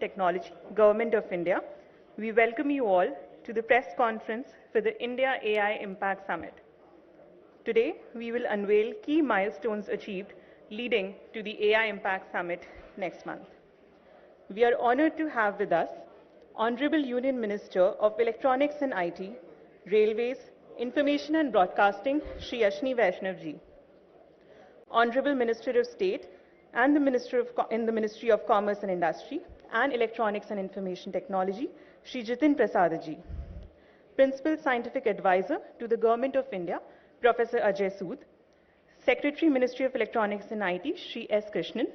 Technology, Government of India, we welcome you all to the press conference for the India AI Impact Summit. Today, we will unveil key milestones achieved leading to the AI Impact Summit next month. We are honored to have with us Honorable Union Minister of Electronics and IT, Railways, Information and Broadcasting, Shri Ashwini Vaishnaw ji. Honorable Minister of State and the Minister in the Ministry of Commerce and Industry and Electronics and Information Technology, Shri Jitin Prasad ji. Principal Scientific Advisor to the Government of India, Professor Ajay Sood. Secretary, Ministry of Electronics and IT, Shri S. Krishnan.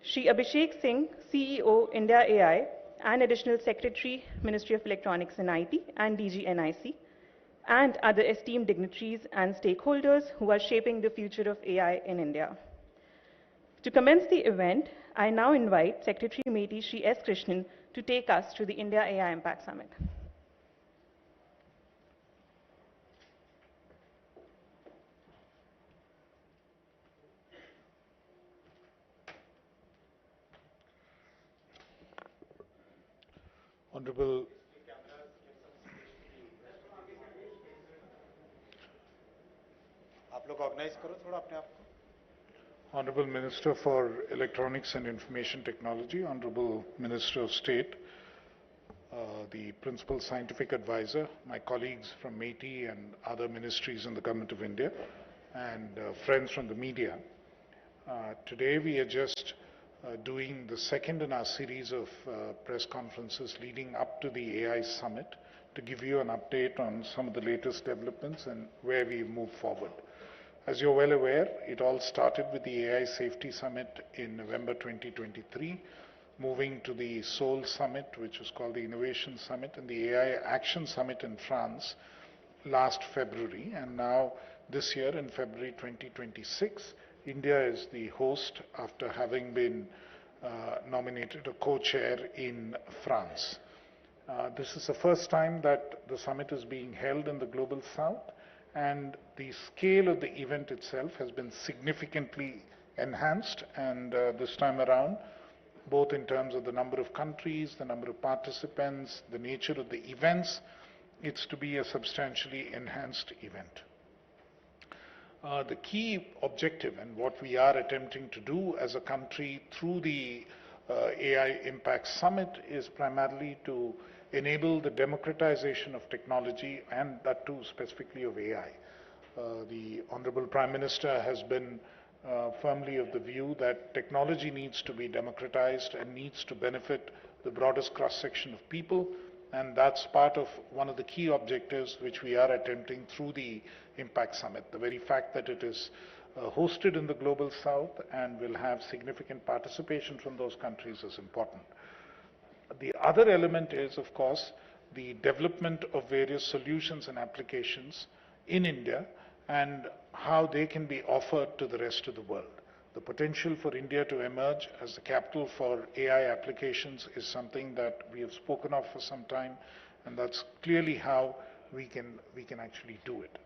Shri Abhishek Singh, CEO, India AI, and Additional Secretary, Ministry of Electronics and IT and DG NIC, and other esteemed dignitaries and stakeholders who are shaping the future of AI in India. To commence the event, I now invite Secretary MeitY Shri S. Krishnan to take us to the India AI Impact Summit. Honorable Honorable Minister for Electronics and Information Technology, Honorable Minister of State, the Principal Scientific Advisor, my colleagues from MeitY and other ministries in the Government of India, and friends from the media. Today we are just doing the second in our series of press conferences leading up to the AI Summit to give you an update on some of the latest developments and where we move forward. As you're well aware, it all started with the AI Safety Summit in November 2023, moving to the Seoul Summit, which was called the Innovation Summit, and the AI Action Summit in France last February. And now, this year in February 2026, India is the host after having been nominated a co-chair in France. This is the first time that the summit is being held in the Global South, and the scale of the event itself has been significantly enhanced, and this time around, both in terms of the number of countries, the number of participants, the nature of the events, it's to be a substantially enhanced event. The key objective and what we are attempting to do as a country through the AI Impact Summit is primarily to enable the democratization of technology, and that too specifically of AI. The Honorable Prime Minister has been firmly of the view that technology needs to be democratized and needs to benefit the broadest cross-section of people, and that's part of one of the key objectives which we are attempting through the Impact Summit. The very fact that it is hosted in the Global South and will have significant participation from those countries is important. The other element is, of course, the development of various solutions and applications in India and how they can be offered to the rest of the world. The potential for India to emerge as the capital for AI applications is something that we have spoken of for some time, and that's clearly how we can actually do it.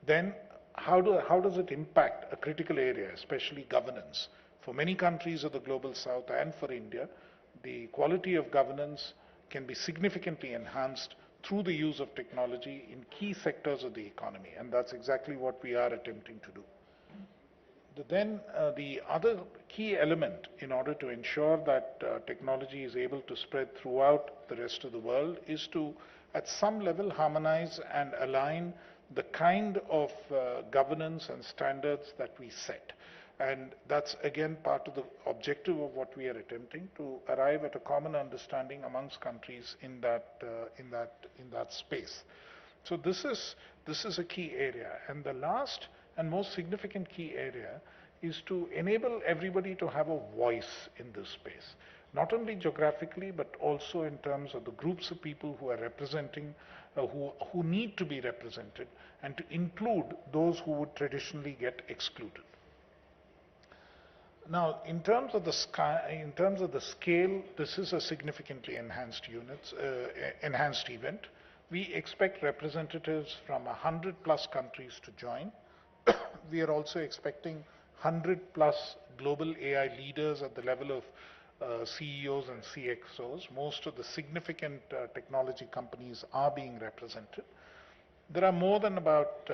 Then, how does it impact a critical area, especially governance? For many countries of the Global South and for India, the quality of governance can be significantly enhanced through the use of technology in key sectors of the economy, and that's exactly what we are attempting to do. Then the other key element in order to ensure that technology is able to spread throughout the rest of the world is to, at some level, harmonize and align the kind of governance and standards that we set. And that's again part of the objective of what we are attempting to arrive at a common understanding amongst countries in that space. So this is a key area, and the last and most significant key area is to enable everybody to have a voice in this space, not only geographically but also in terms of the groups of people who are representing, who need to be represented, and to include those who would traditionally get excluded. Now, in terms of the scale, this is a significantly enhanced event. We expect representatives from 100+ countries to join. We are also expecting 100+ global AI leaders at the level of CEOs and CXOs. Most of the significant technology companies are being represented. There are more than about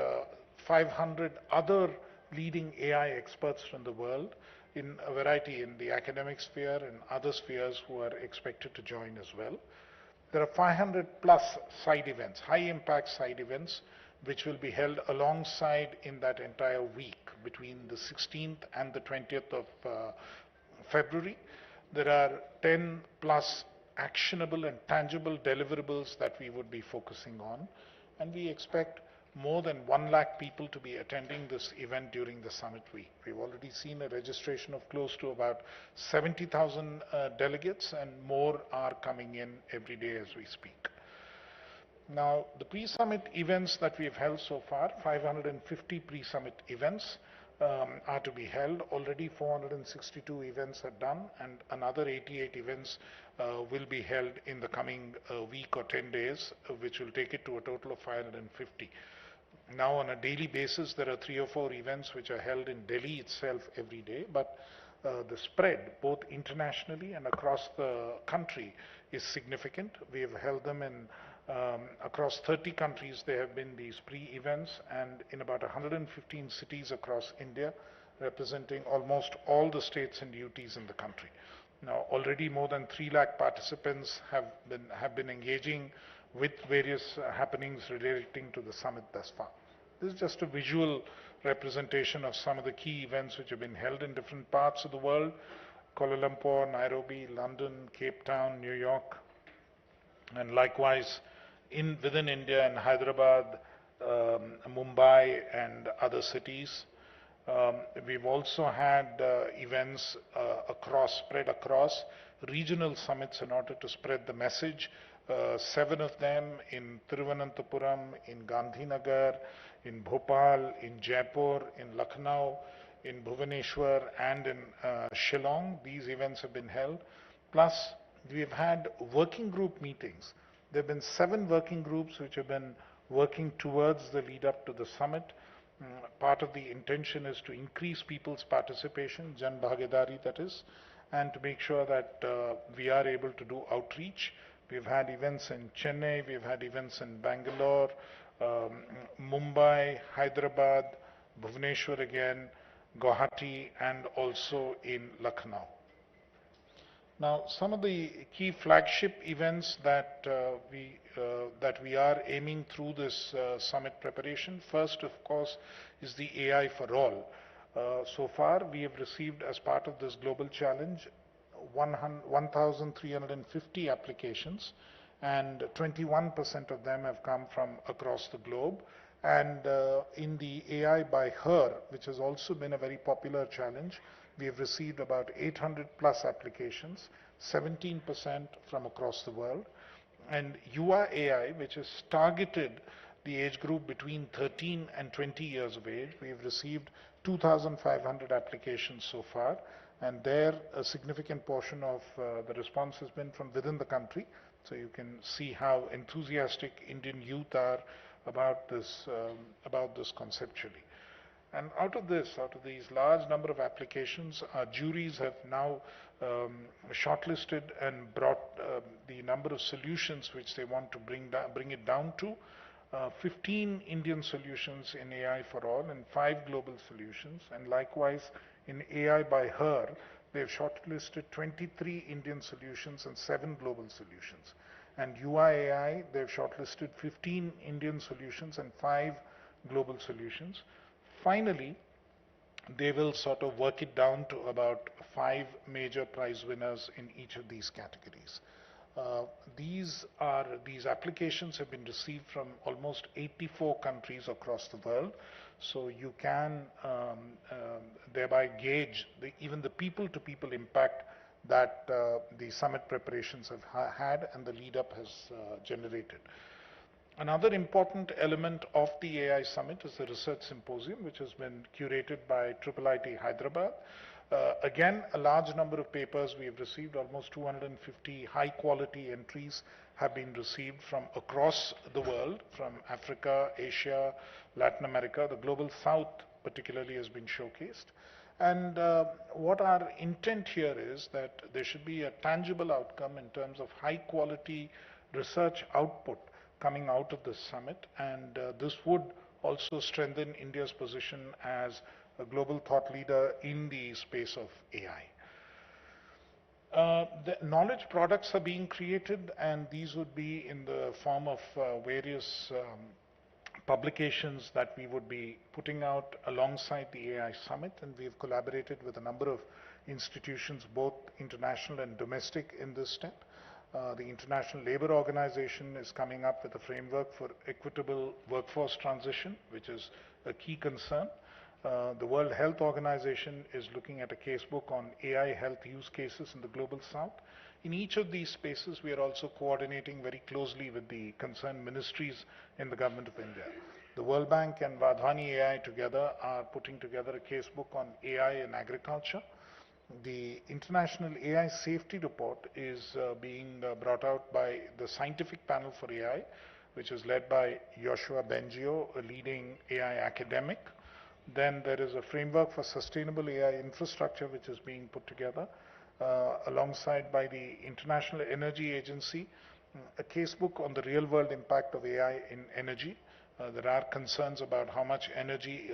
500 other leading AI experts from the world in a variety in the academic sphere and other spheres who are expected to join as well. There are 500 plus side events, high impact side events, which will be held alongside in that entire week between the 16th and the 20th of February. There are 10 plus actionable and tangible deliverables that we would be focusing on, and we expect more than 1 lakh people to be attending this event during the summit week. We've already seen a registration of close to about 70,000 delegates, and more are coming in every day as we speak. Now, the pre-summit events that we've held so far, 550 pre-summit events are to be held. Already 462 events are done, and another 88 events will be held in the coming week or 10 days, which will take it to a total of 550. Now, on a daily basis, there are 3 or 4 events which are held in Delhi itself every day, but the spread, both internationally and across the country, is significant. We have held them in across 30 countries. There have been these pre-events, and in about 115 cities across India, representing almost all the states and UTs in the country. Now, already more than 3 lakh participants have been engaging with various happenings relating to the summit thus far. This is just a visual representation of some of the key events which have been held in different parts of the world: Kuala Lumpur, Nairobi, London, Cape Town, New York, and likewise within India in Hyderabad, Mumbai, and other cities. We've also had events spread across regional summits in order to spread the message. 7 of them in Thiruvananthapuram, in Gandhinagar, in Bhopal, in Jaipur, in Lucknow, in Bhubaneswar, and in Shillong. These events have been held. Plus, we've had working group meetings. There have been 7 working groups which have been working towards the lead up to the summit. Part of the intention is to increase people's participation, Jan Bhagidari that is, and to make sure that we are able to do outreach. We've had events in Chennai, we've had events in Bangalore, Mumbai, Hyderabad, Bhubaneswar again, Guwahati, and also in Lucknow. Now, some of the key flagship events that we are aiming through this summit preparation, first, of course, is the AI for all. So far, we have received, as part of this global challenge, 1,350 applications, and 21% of them have come from across the globe. And in the AI by Her, which has also been a very popular challenge, we have received about 800 plus applications, 17% from across the world. And UI-AI, which has targeted the age group between 13 and 20 years of age, we have received 2,500 applications so far. And there, a significant portion of the response has been from within the country. So you can see how enthusiastic Indian youth are about this conceptually. And out of these large number of applications, our juries have now shortlisted and brought the number of solutions which they want to bring it down to. 15 Indian solutions in AI for all and 5 global solutions. And likewise, in AI by Her, they've shortlisted 23 Indian solutions and 7 global solutions. And UI-AI, they've shortlisted 15 Indian solutions and 5 global solutions. Finally, they will sort of work it down to about 5 major prize winners in each of these categories. These applications have been received from almost 84 countries across the world. So you can thereby gauge even the people-to-people impact that the summit preparations have had and the lead-up has generated. Another important element of the AI Summit is the Research Symposium, which has been curated by IIIT Hyderabad. Again, a large number of papers we have received, almost 250 high-quality entries have been received from across the world, from Africa, Asia, Latin America. The Global South particularly has been showcased. And what our intent here is that there should be a tangible outcome in terms of high quality research output coming out of this summit, and this would also strengthen India's position as a global thought leader in the space of AI. The knowledge products are being created, and these would be in the form of various publications that we would be putting out alongside the AI Summit, and we've collaborated with a number of institutions, both international and domestic, in this step. The International Labour Organization is coming up with a framework for equitable workforce transition, which is a key concern. The World Health Organization is looking at a casebook on AI health use cases in the Global South. In each of these spaces, we are also coordinating very closely with the concerned ministries in the Government of India. The World Bank and Vadhani AI together are putting together a casebook on AI in agriculture. The International AI Safety Report is being brought out by the Scientific Panel for AI, which is led by Yoshua Bengio, a leading AI academic. Then there is a framework for sustainable AI infrastructure which is being put together alongside by the International Energy Agency, a casebook on the real world impact of AI in energy. There are concerns about how much energy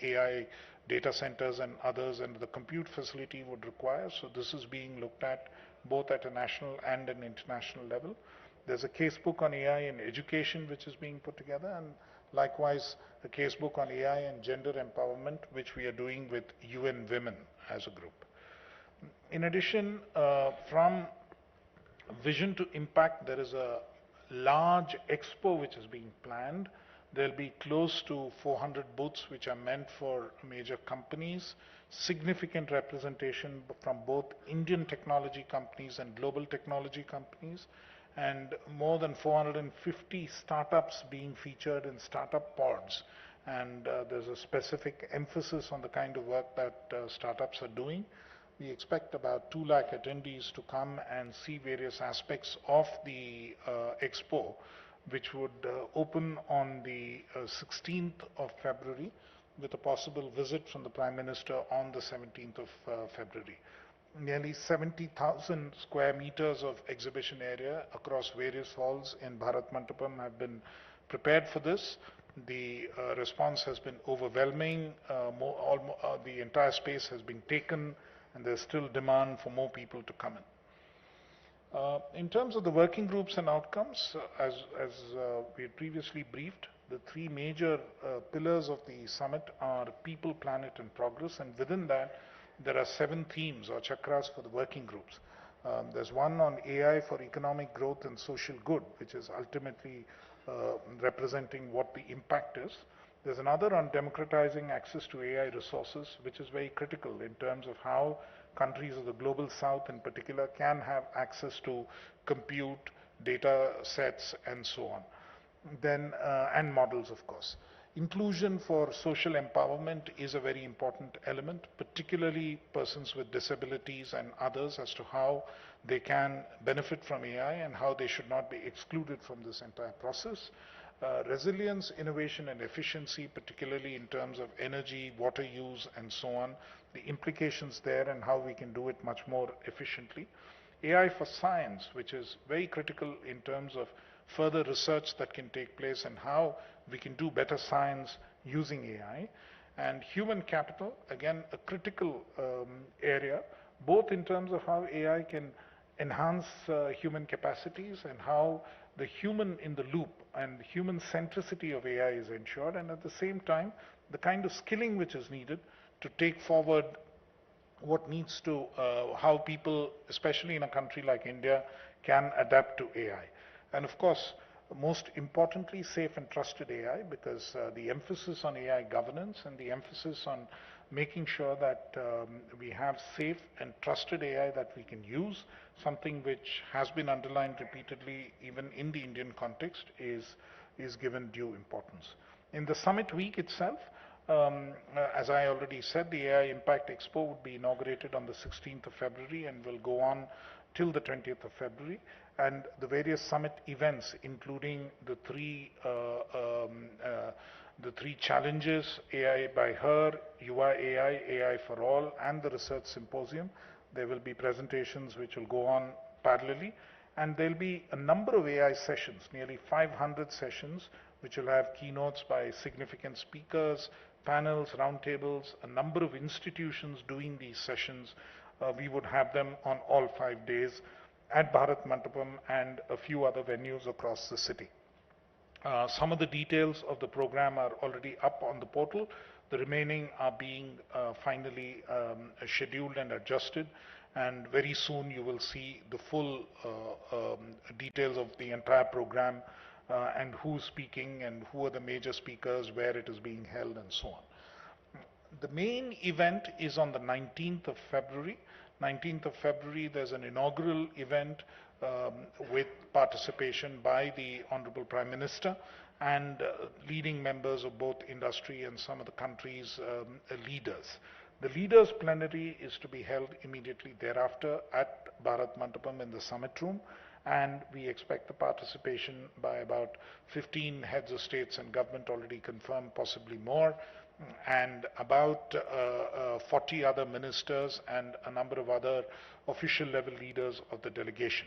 AI data centers and others and the compute facility would require. So this is being looked at both at a national and an international level. There's a casebook on AI in education which is being put together, and likewise a casebook on AI and gender empowerment, which we are doing with UN Women as a group. In addition, from vision to impact, there is a large expo which is being planned. There'll be close to 400 booths which are meant for major companies, significant representation from both Indian technology companies and global technology companies, and more than 450 startups being featured in startup pods. And there's a specific emphasis on the kind of work that startups are doing. We expect about 2 lakh attendees to come and see various aspects of the expo, which would open on the 16th of February with a possible visit from the Prime Minister on the 17th of February. Nearly 70,000 square meters of exhibition area across various halls in Bharat Mandapam have been prepared for this. The response has been overwhelming. The entire space has been taken, and there's still demand for more people to come in. In terms of the working groups and outcomes, as we had previously briefed, the 3 major pillars of the summit are people, planet, and progress, and within that, there are 7 themes or chakras for the working groups. There's one on AI for economic growth and social good, which is ultimately representing what the impact is. There's another on democratizing access to AI resources, which is very critical in terms of how countries of the global south in particular can have access to compute, data sets, and so on. Then, and models, of course. Inclusion for social empowerment is a very important element, particularly persons with disabilities and others, as to how they can benefit from AI and how they should not be excluded from this entire process. Resilience, innovation, and efficiency, particularly in terms of energy, water use, and so on, the implications there and how we can do it much more efficiently. AI for science, which is very critical in terms of further research that can take place and how we can do better science using AI. And human capital, again, a critical area, both in terms of how AI can enhance human capacities and how the human in the loop and human centricity of AI is ensured, and at the same time, the kind of skilling which is needed to take forward what needs to, how people, especially in a country like India, can adapt to AI. And of course, most importantly, safe and trusted AI, because the emphasis on AI governance and the emphasis on making sure that we have safe and trusted AI that we can use, something which has been underlined repeatedly even in the Indian context, is given due importance. In the summit week itself, as I already said, the AI Impact Expo would be inaugurated on the 16th of February and will go on till the 20th of February. And the various summit events, including the 3 the three challenges, AI by Her, Yuva AI, AI for All, and the Research Symposium. There will be presentations which will go on parallelly, and there will be a number of AI sessions, nearly 500 sessions, which will have keynotes by significant speakers, panels, roundtables, a number of institutions doing these sessions. We would have them on all 5 days at Bharat Mandapam and a few other venues across the city. Some of the details of the program are already up on the portal. The remaining are being finally scheduled and adjusted, and very soon you will see the full details of the entire program and who's speaking and who are the major speakers, where it is being held, and so on. The main event is on the 19th of February. 19th of February, there's an inaugural event with participation by the Honorable Prime Minister and leading members of both industry and some of the country's leaders. The leaders' plenary is to be held immediately thereafter at Bharat Mandapam in the summit room, and we expect the participation by about 15 heads of states and government already confirmed, possibly more, and about 40 other ministers and a number of other official level leaders of the delegation.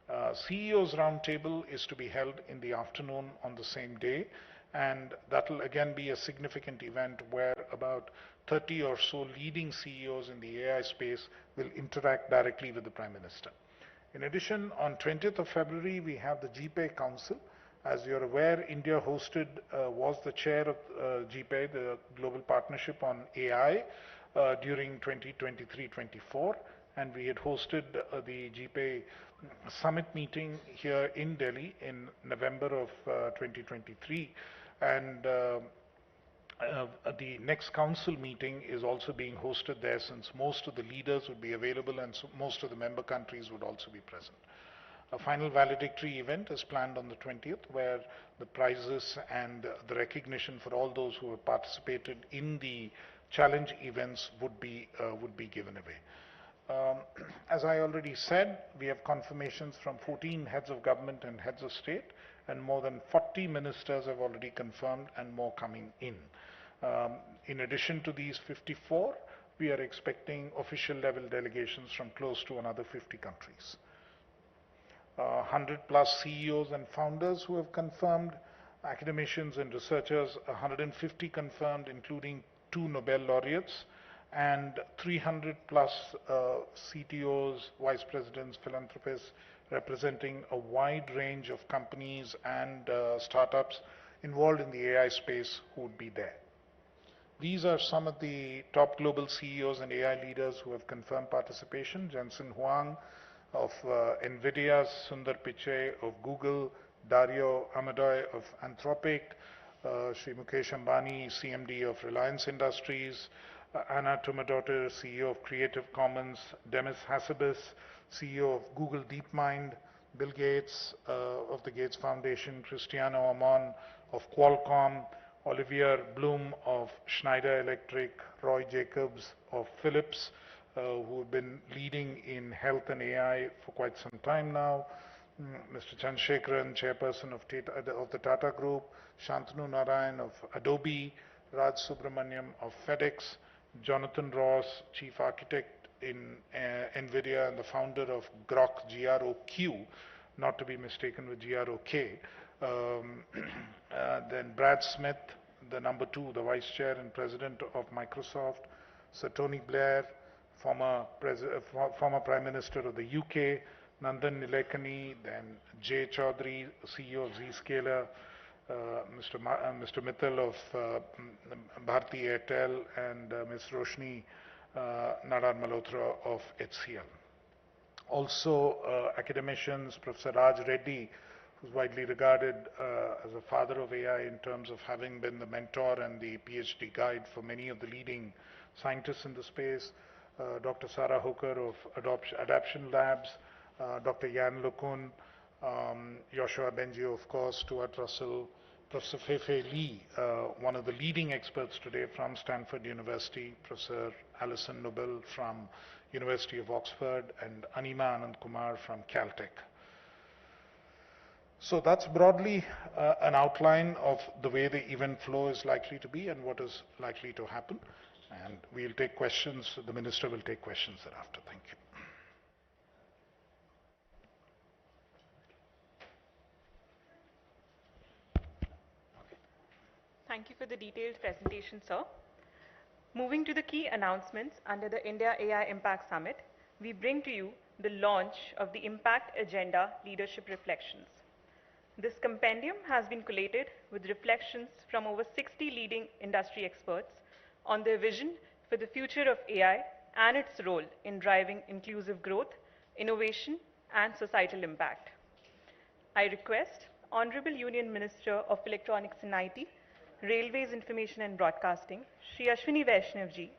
CEO's roundtable is to be held in the afternoon on the same day, and that will again be a significant event where about 30 or so leading CEOs in the AI space will interact directly with the Prime Minister. In addition, on 20th of February, we have the GPay Council. As you're aware, India was the chair of GPay, the Global Partnership on AI, during 2023-24, and we had hosted the GPay Summit meeting here in Delhi in November of 2023, and the next council meeting is also being hosted there, since most of the leaders would be available and so most of the member countries would also be present. A final valedictory event is planned on the 20th, where the prizes and the recognition for all those who have participated in the challenge events would be given away. As I already said, we have confirmations from 14 heads of government and heads of state, and more than 40 ministers have already confirmed, and more coming in. In addition to these 54, we are expecting official level delegations from close to another 50 countries. 100 plus CEOs and founders who have confirmed, academicians and researchers, 150 confirmed, including 2 Nobel laureates, and 300 plus CTOs, vice presidents, philanthropists, representing a wide range of companies and startups involved in the AI space who would be there. These are some of the top global CEOs and AI leaders who have confirmed participation. Jensen Huang of NVIDIA, Sundar Pichai of Google, Dario Amodei of Anthropic, Sri Mukesh Ambani, CMD of Reliance Industries, Anna Tumadottir, CEO of Creative Commons, Demis Hassabis, CEO of Google DeepMind, Bill Gates of the Gates Foundation, Cristiano Amon of Qualcomm, Olivier Blum of Schneider Electric, Roy Jacobs of Philips, who have been leading in health and AI for quite some time now, Mr. Chandrasekaran, chairperson of the Tata Group, Shantanu Narayan of Adobe, Raj Subramaniam of FedEx, Jonathan Ross, chief architect in NVIDIA and the founder of Grok, G-R-O-Q, not to be mistaken with G-R-O-K. Then Brad Smith, the number 2, the vice chair and president of Microsoft, Sir Tony Blair, former Prime Minister of the UK, Nandan Nilekani, then Jay Chaudhary, CEO of Zscaler, Mr. Mittal of Bharti Airtel, and Ms. Roshni Nadar Malhotra of HCL. Also, academicians, Professor Raj Reddy, who's widely regarded as a father of AI in terms of having been the mentor and the PhD guide for many of the leading scientists in the space, Dr. Sarah Hooker of Adaption Labs, Dr. Yan LeCun, Joshua Bengio, of course, Stuart Russell, Professor Fei-Fei Li, one of the leading experts today from Stanford University, Professor Alison Nobel from University of Oxford, and Anima Anand Kumar from Caltech. So that's broadly an outline of the way the event flow is likely to be and what is likely to happen. And we'll take questions. The Minister will take questions thereafter. Thank you. Thank you for the detailed presentation, sir. Moving to the key announcements under the India AI Impact Summit, we bring to you the launch of the Impact Agenda Leadership Reflections. This compendium has been collated with reflections from over 60 leading industry experts on their vision for the future of AI and its role in driving inclusive growth, innovation, and societal impact. I request Honorable Union Minister of Electronics and IT, Railways Information and Broadcasting, Shri Ashwini Vaishnaw ji,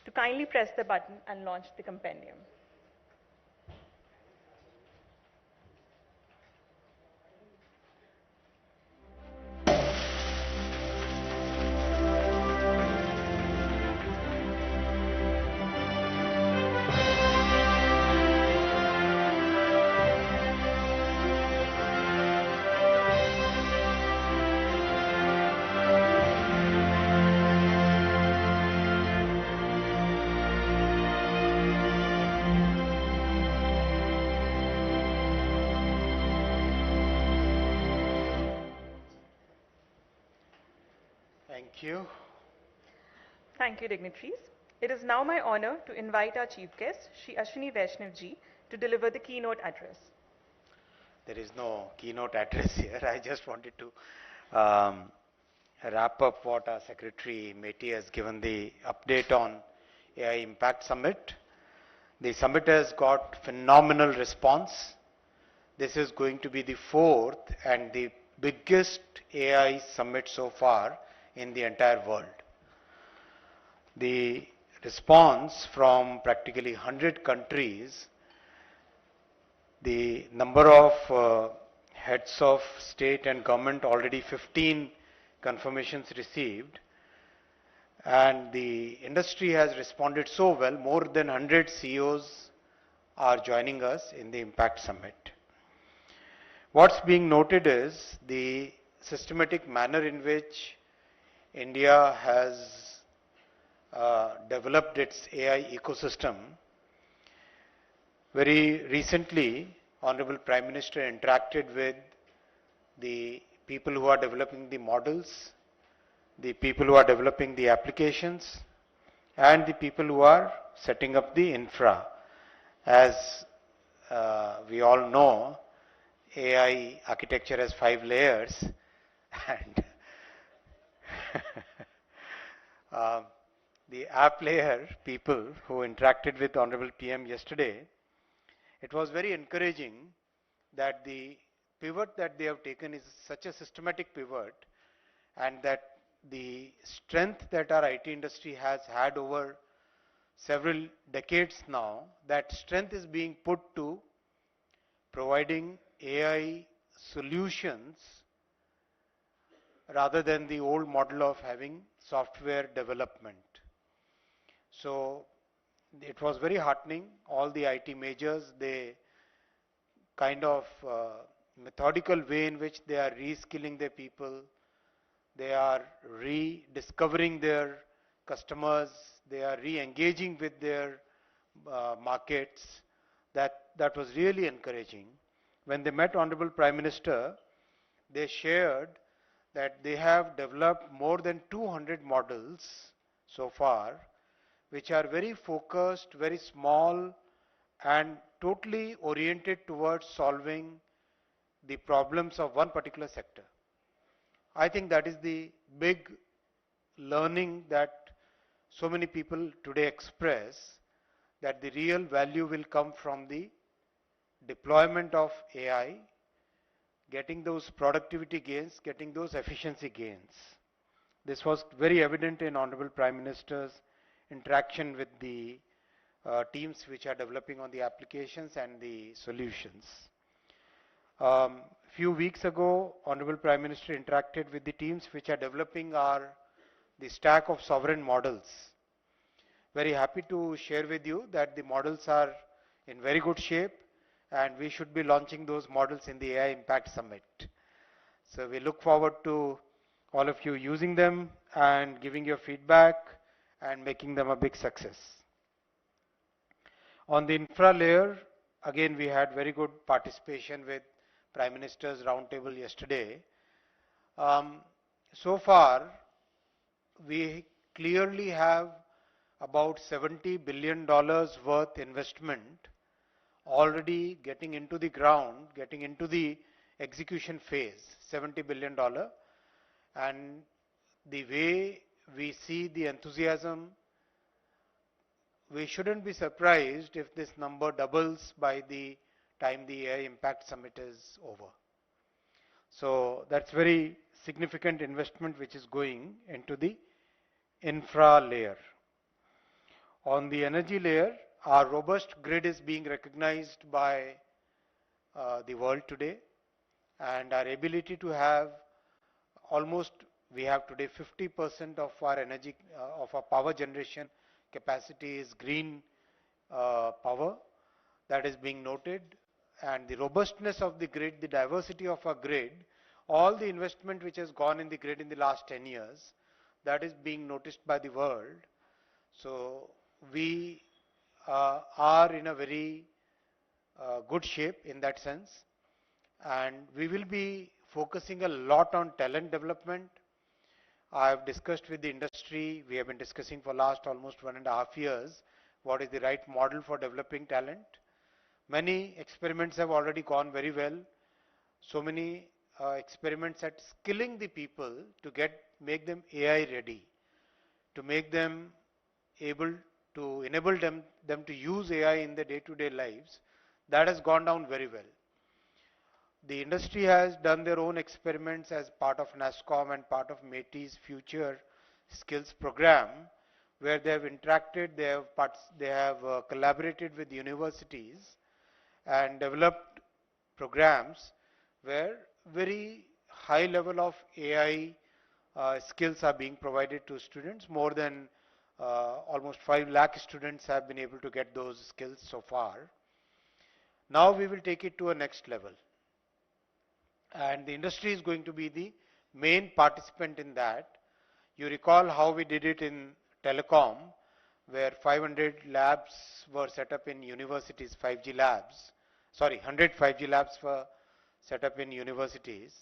to kindly press the button and launch the compendium. Thank you. Thank you, dignitaries. It is now my honor to invite our chief guest, Shri Ashwini Vaishnaw ji, to deliver the keynote address. There is no keynote address here. I just wanted to wrap up what our Secretary MeitY has given the update on AI Impact Summit. The summit has got phenomenal response. This is going to be the fourth and the biggest AI summit so far in the entire world. The response from practically 100 countries, the number of heads of state and government, already 15 confirmations received, and the industry has responded so well. More than 100 CEOs are joining us in the Impact Summit. What's being noted is the systematic manner in which India has developed its AI ecosystem. Very recently, Honorable Prime Minister interacted with the people who are developing the models, the people who are developing the applications, and the people who are setting up the infra. As we all know, AI architecture has 5 layers, and the app layer people who interacted with Honorable PM yesterday, it was very encouraging that the pivot that they have taken is such a systematic pivot, and that the strength that our IT industry has had over several decades now, that strength is being put to providing AI solutions rather than the old model of having software development. So it was very heartening. All the IT majors, they kind of methodical way in which they are reskilling their people, they are rediscovering their customers, they are re-engaging with their markets. That was really encouraging. When they met Honorable Prime Minister, they shared that they have developed more than 200 models so far, which are very focused, very small, and totally oriented towards solving the problems of one particular sector. I think that is the big learning that so many people today express, that the real value will come from the deployment of AI, getting those productivity gains, getting those efficiency gains. This was very evident in Honorable Prime Minister's interaction with the teams which are developing on the applications and the solutions. Few weeks ago, Honorable Prime Minister interacted with the teams which are developing the stack of sovereign models. Very happy to share with you that the models are in very good shape. and we should be launching those models in the AI Impact Summit. So we look forward to all of you using them and giving your feedback and making them a big success. On the infra layer, again we had very good participation with Prime Minister's roundtable yesterday. So far, we clearly have about $70 billion worth investment already getting into the ground, getting into the execution phase, $70 billion. And the way we see the enthusiasm, we shouldn't be surprised if this number doubles by the time the AI Impact Summit is over. So that's very significant investment which is going into the infra layer. On the energy layer, our robust grid is being recognized by the world today, and our ability to have almost, we have today 50% of our energy, of our power generation capacity is green power. That is being noted, and the robustness of the grid, the diversity of our grid, all the investment which has gone in the grid in the last 10 years, that is being noticed by the world. So we are in a very good shape in that sense, and we will be focusing a lot on talent development. I have discussed with the industry, we have been discussing for last almost 1.5 years what is the right model for developing talent. Many experiments have already gone very well. So many experiments at skilling the people to make them AI ready, to make them able to enable them to use AI in their day-to-day lives. That has gone down very well. The industry has done their own experiments as part of NASSCOM and part of MeitY's Future Skills program, where they have interacted, they have collaborated with universities and developed programs where very high level of AI skills are being provided to students. More than almost 5 lakh students have been able to get those skills so far. Now we will take it to a next level. And the industry is going to be the main participant in that. You recall how we did it in telecom, where 500 labs were set up in universities, 5G labs. Sorry, 100 5G labs were set up in universities.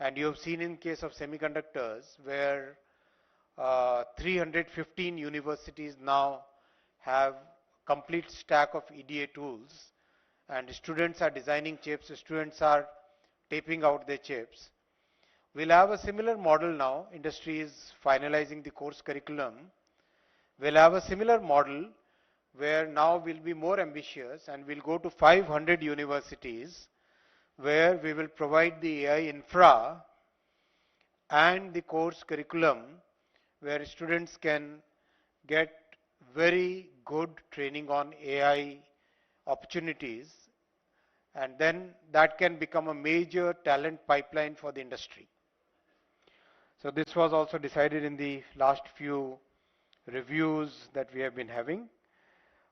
And you have seen in case of semiconductors, where 315 universities now have complete stack of EDA tools, and students are designing chips, students are taping out their chips. We'll have a similar model now. Industry is finalizing the course curriculum. We'll have a similar model where now we'll be more ambitious and we'll go to 500 universities where we will provide the AI infra and the course curriculum where students can get very good training on AI opportunities, and then that can become a major talent pipeline for the industry. So this was also decided in the last few reviews that we have been having.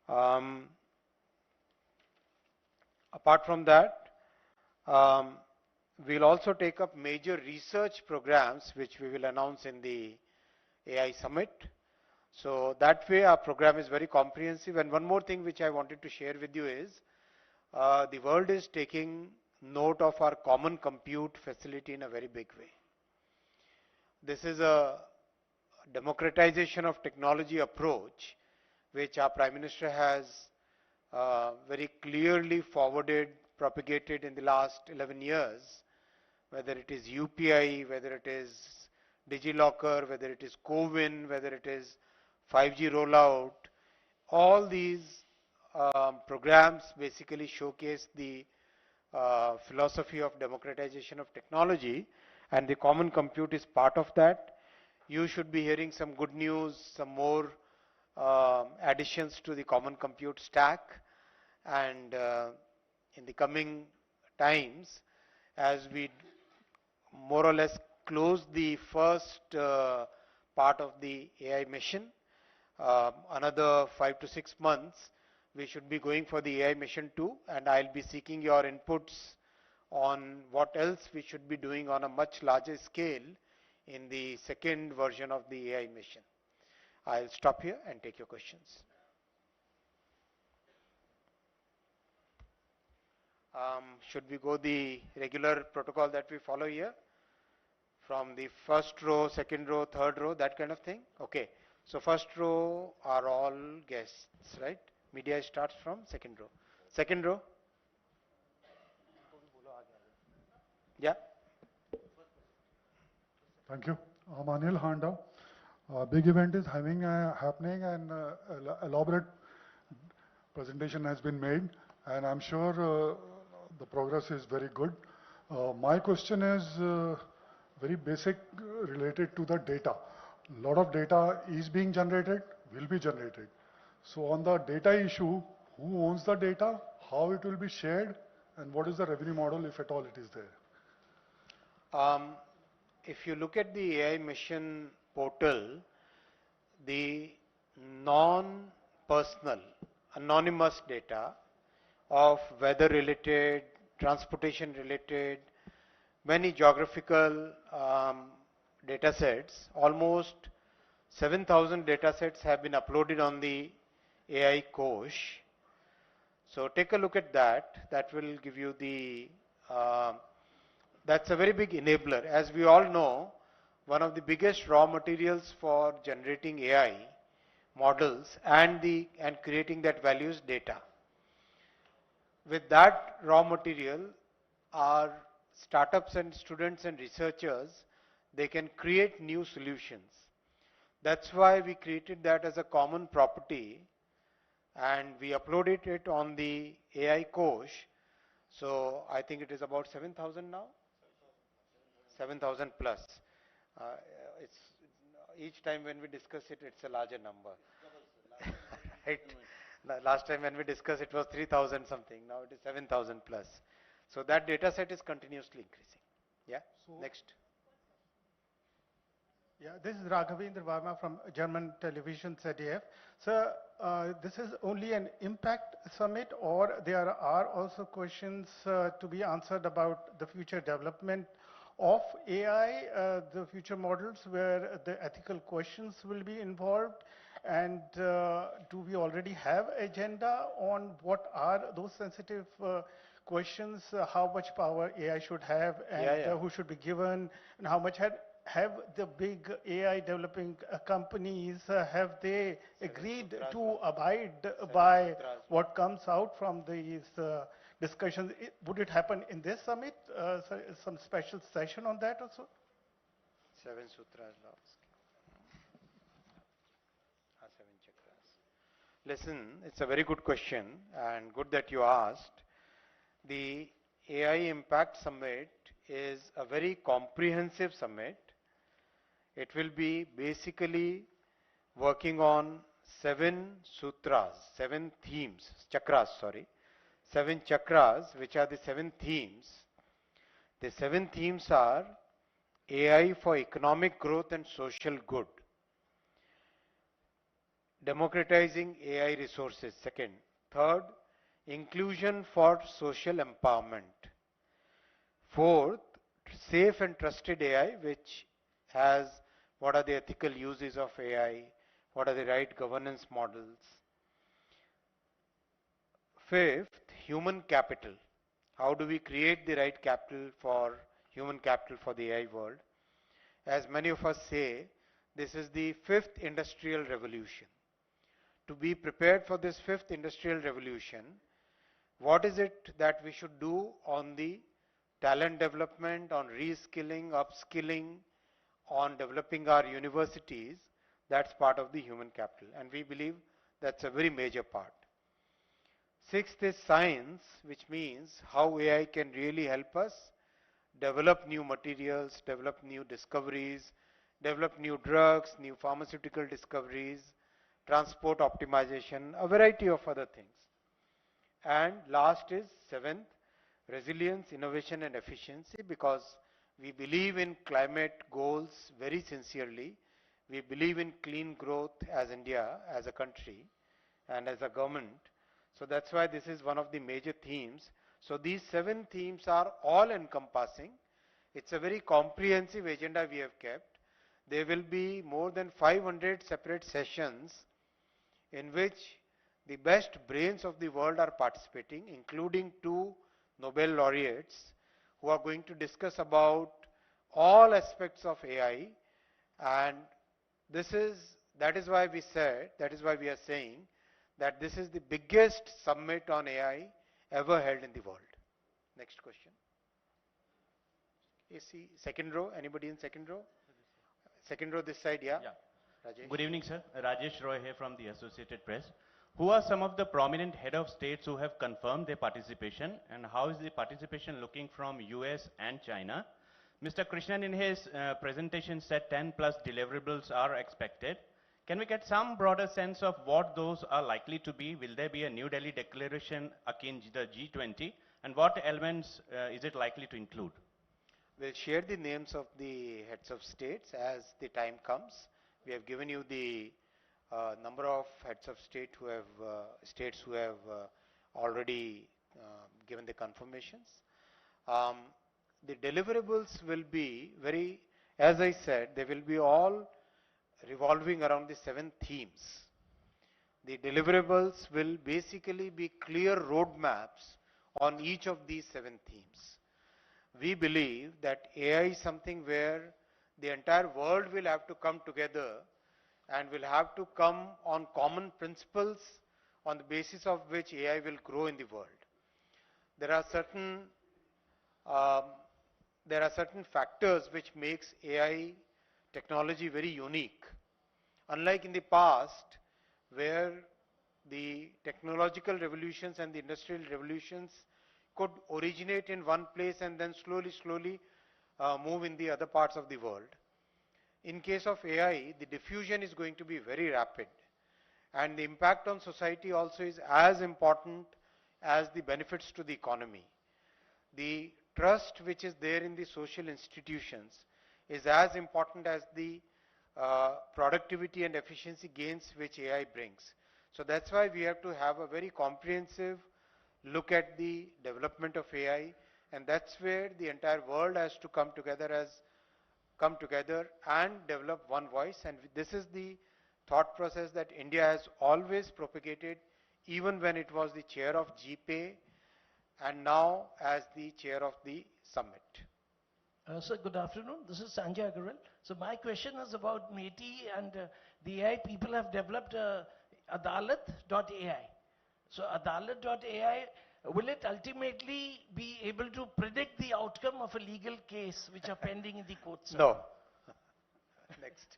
Apart from that, we'll also take up major research programs which we will announce in the AI Summit. So that way our program is very comprehensive. And one more thing which I wanted to share with you is the world is taking note of our common compute facility in a very big way. This is a democratization of technology approach which our Prime Minister has very clearly forwarded, propagated in the last 11 years, whether it is UPI, whether it is DigiLocker, whether it is CoWIN, whether it is 5G rollout. All these programs basically showcase the philosophy of democratization of technology, and the common compute is part of that. You should be hearing some good news, some more additions to the common compute stack, and in the coming times, as we more or less close the first part of the AI mission, another 5 to 6 months, we should be going for the AI mission 2, and I'll be seeking your inputs on what else we should be doing on a much larger scale in the second version of the AI mission. I'll stop here and take your questions. Should we go the regular protocol that we follow here? From the first row, second row, third row, that kind of thing? Okay. So first row are all guests, right? Media starts from second row. Second row? Yeah. Thank you. I'm Anil Handa. Big event is happening and elaborate presentation has been made, and I'm sure the progress is very good. My question is very basic related to the data. A lot of data is being generated, will be generated. So on the data issue, who owns the data, how it will be shared, and what is the revenue model if at all it is there? If you look at the AI mission portal, the non-personal, anonymous data of weather related, transportation related, many geographical data sets, almost 7,000 data sets have been uploaded on the AI Kosh. So take a look at that. That will give you the, that's a very big enabler. As we all know, one of the biggest raw materials for generating AI models and creating that value is data. With that raw material, our startups and students and researchers, they can create new solutions. That's why we created that as a common property, and we uploaded it on the AI Kosh. So I think it is about 7,000 now? 7,000 plus. It's each time when we discuss it, it's a larger number. Right? Last time when we discussed it was 3,000 something. Now it is 7,000 plus. So that data set is continuously increasing. Yeah. So next. Yeah, this is Raghavendra Varma from German television ZDF. So this is only an impact summit, or there are also questions to be answered about the future development of AI, the future models where the ethical questions will be involved, and do we already have agenda on what are those sensitive questions, how much power AI should have, and who should be given, and how much have the big AI developing companies, have they agreed to abide by what comes out from these discussions? Would it happen in this summit? Some special session on that also? 7 sutras last. 7 chakras. Listen, it's a very good question and good that you asked. The AI Impact Summit is a very comprehensive summit. It will be basically working on 7 sutras, 7 themes, chakras, sorry. 7 chakras, which are the 7 themes. The 7 themes are AI for economic growth and social good, democratizing AI resources, second. Third, inclusion for social empowerment. Fourth, safe and trusted AI, which has what are the ethical uses of AI, what are the right governance models. Fifth, human capital. How do we create the right capital for human capital for the AI world? As many of us say, this is the 5th industrial revolution. To be prepared for this 5th industrial revolution, what is it that we should do on the talent development, on reskilling, upskilling, on developing our universities? That's part of the human capital, and we believe that's a very major part. 6th is science, which means how AI can really help us develop new materials, develop new discoveries, develop new drugs, new pharmaceutical discoveries, transport optimization, a variety of other things. And last is 7th, resilience, innovation and efficiency, because we believe in climate goals very sincerely. We believe in clean growth as India, as a country and as a government. So that's why this is one of the major themes. So these 7 themes are all encompassing. It's a very comprehensive agenda we have kept. There will be more than 500 separate sessions in which the best brains of the world are participating, including 2 Nobel laureates who are going to discuss about all aspects of AI. And that is why we are saying that this is the biggest summit on AI ever held in the world. Next question. AC, second row, anybody in second row? Second row this side, yeah? Rajesh. Good evening, sir. Rajesh Roy here from the Associated Press. Who are some of the prominent head of states who have confirmed their participation, and how is the participation looking from US and China? Mr. Krishnan in his presentation said 10 plus deliverables are expected. Can we get some broader sense of what those are likely to be? Will there be a New Delhi declaration akin to the G20? And what elements is it likely to include? We'll share the names of the heads of states as the time comes. We have given you the number of heads of states who have already given the confirmations. The deliverables will be very, as I said, they will be all revolving around the 7 themes. The deliverables will basically be clear roadmaps on each of these 7 themes. We believe that AI is something where the entire world will have to come together and will have to come on common principles on the basis of which AI will grow in the world. There are certain factors which makes AI technology very unique. Unlike in the past, where the technological revolutions and the industrial revolutions could originate in one place and then slowly move in the other parts of the world. In case of AI, the diffusion is going to be very rapid, and the impact on society also is as important as the benefits to the economy. The trust which is there in the social institutions is as important as the productivity and efficiency gains which AI brings. So that's why we have to have a very comprehensive look at the development of AI, and that's where the entire world has to come together and develop one voice. And this is the thought process that India has always propagated, even when it was the chair of GPay and now as the chair of the summit. Sir, good afternoon. This is Sanjay Agarwal. So my question is about MeitY, and the AI people have developed Adalat.ai. So Adalat.ai, will it ultimately be able to predict the outcome of a legal case which are pending in the courts? Sir? No. Next.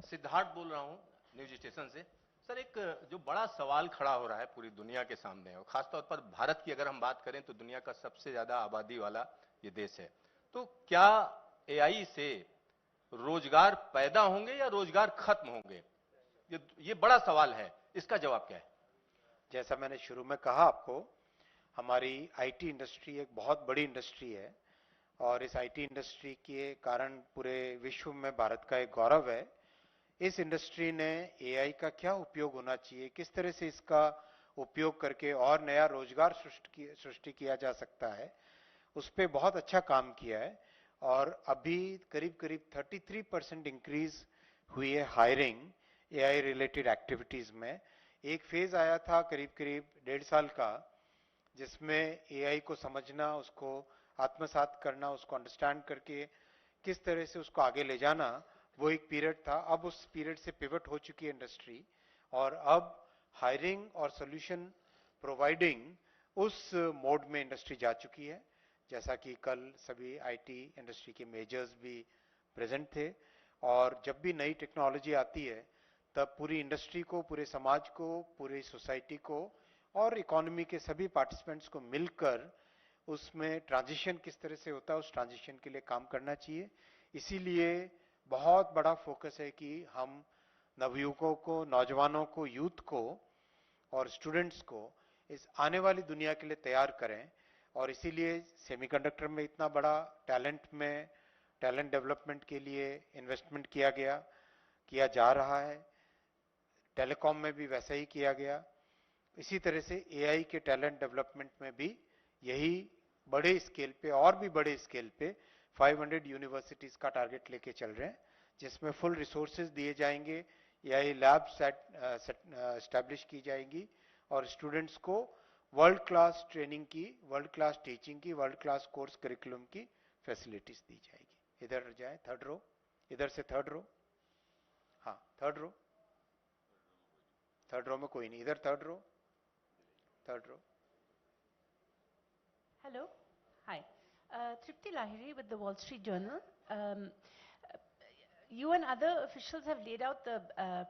Siddharth बोल रहा हूं news station से। Sir, एक जो बड़ा सवाल खड़ा हो रहा है पूरी दुनिया के सामने, और खासतौर पर भारत की अगर हम बात करें तो दुनिया का सबसे ज्यादा आबादी वाला ये देश है, तो क्या एआई से रोजगार पैदा होंगे या रोजगार खत्म होंगे? ये बड़ा सवाल है, इसका जवाब क्या है? जैसा मैंने शुरू में कहा आपको, हमारी आईटी इंडस्ट्री एक बहुत बड़ी इंडस्ट्री है, और इस आईटी इंडस्ट्री के कारण पूरे विश्व में भारत का एक गौरव है। इस इंडस्ट्री ने एआई का क्या उपयोग होना चाहिए, किस तरह से इसका उपयोग करके और नया रोजगार सृष्टि किया जा सकता है, उस पर बहुत अच्छा काम किया है। और अभी करीब 33% इंक्रीज हुई है हायरिंग एआई रिलेटेड एक्टिविटीज में। एक फेज आया था करीब 1.5 साल का, जिसमें एआई को समझना, उसको आत्मसात करना, उसको अंडरस्टैंड करके किस तरह से उसको आगे ले जाना, वो एक पीरियड था। अब उस पीरियड से पिवट हो चुकी है इंडस्ट्री, और अब हायरिंग और सॉल्यूशन प्रोवाइडिंग उस मोड में इंडस्ट्री जा चुकी है। जैसा कि कल सभी आईटी इंडस्ट्री के मेजर्स भी प्रेजेंट थे, और जब भी नई टेक्नोलॉजी आती है तब पूरी इंडस्ट्री को, पूरे समाज को, पूरी सोसाइटी को और इकोनॉमी के सभी पार्टिसिपेंट्स को मिलकर उसमें ट्रांजिशन किस तरह से होता है, उस ट्रांजिशन के लिए काम करना चाहिए। इसीलिए बहुत बड़ा फोकस है कि हम नवयुवकों को, नौजवानों को, यूथ को और स्टूडेंट्स को इस आने वाली दुनिया के लिए तैयार करें। और इसीलिए सेमीकंडक्टर में इतना बड़ा टैलेंट डेवलपमेंट के लिए इन्वेस्टमेंट किया जा रहा है। टेलीकॉम में भी वैसा ही किया गया। इसी तरह से एआई के टैलेंट डेवलपमेंट में भी यही बड़े स्केल पे और भी बड़े स्केल पे 500 यूनिवर्सिटीज का टारगेट लेके चल रहे हैं, जिसमें फुल रिसोर्सेज दिए जाएंगे, एआई लैब एस्टैब्लिश की जाएंगी और स्टूडेंट्स को वर्ल्ड क्लास ट्रेनिंग की, वर्ल्ड क्लास टीचिंग की, वर्ल्ड क्लास कोर्स करिकुलम की फैसिलिटीज दी जाएगी। इधर जाए थर्ड रो, इधर से थर्ड रो, हाँ थर्ड रो, थर्ड रो में कोई नहीं, इधर third row, third row. Hello. Hi. Tripti Lahiri with the Wall Street Journal. You and other officials have laid out the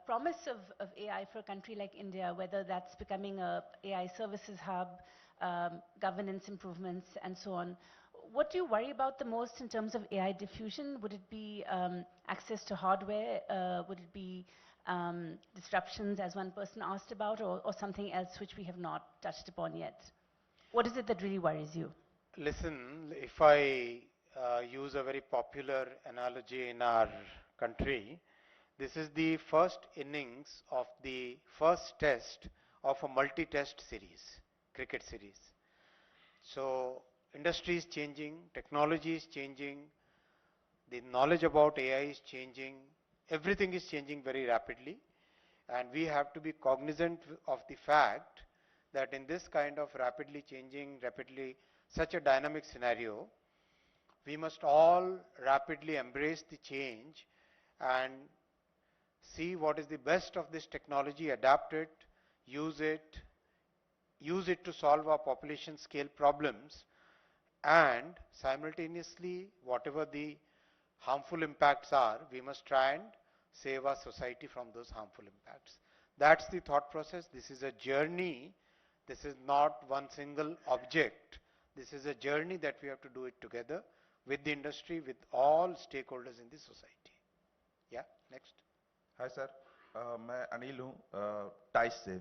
promise of AI for a country like India, whether that's becoming a AI services hub, governance improvements, and so on. What do you worry about the most in terms of AI diffusion? Would it be access to hardware? Would it be disruptions, as one person asked about, or something else which we have not touched upon yet? What is it that really worries you? Listen, if I use a very popular analogy in our country, this is the first innings of the first test of a multi-test series, cricket series. So, industry is changing, technology is changing, the knowledge about AI is changing, everything is changing very rapidly, and we have to be cognizant of the fact that in this kind of rapidly changing, such a dynamic scenario, we must all rapidly embrace the change and see what is the best of this technology, adapt it, use it to solve our population scale problems, and simultaneously, whatever the harmful impacts are, we must try and save our society from those harmful impacts. That's the thought process. This is a journey. This is not one single object. This is a journey that we have to do it together with the industry, with all stakeholders in the society. Yeah, next. Hi sir, मैं अनिल हूँ टाइस से।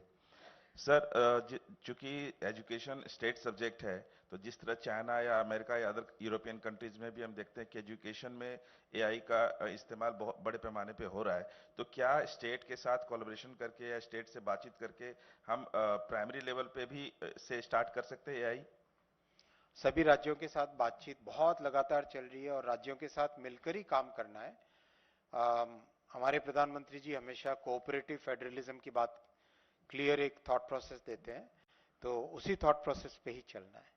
Sir, चूंकि education state subject है, तो जिस तरह China या America या अदर यूरोपियन कंट्रीज में भी हम देखते हैं कि एजुकेशन में एआई का इस्तेमाल बहुत बड़े पैमाने पे हो रहा है, तो क्या स्टेट के साथ कोलैबोरेशन करके या स्टेट से बातचीत करके हम प्राइमरी लेवल पे भी से स्टार्ट कर सकते हैं एआई? सभी राज्यों के साथ बातचीत बहुत लगातार चल रही है और राज्यों के साथ मिलकर ही काम करना है। हमारे प्रधानमंत्री जी हमेशा कोऑपरेटिव फेडरलिज्म की बात, क्लियर एक थॉट प्रोसेस देते हैं, तो उसी थॉट प्रोसेस पे ही चलना है।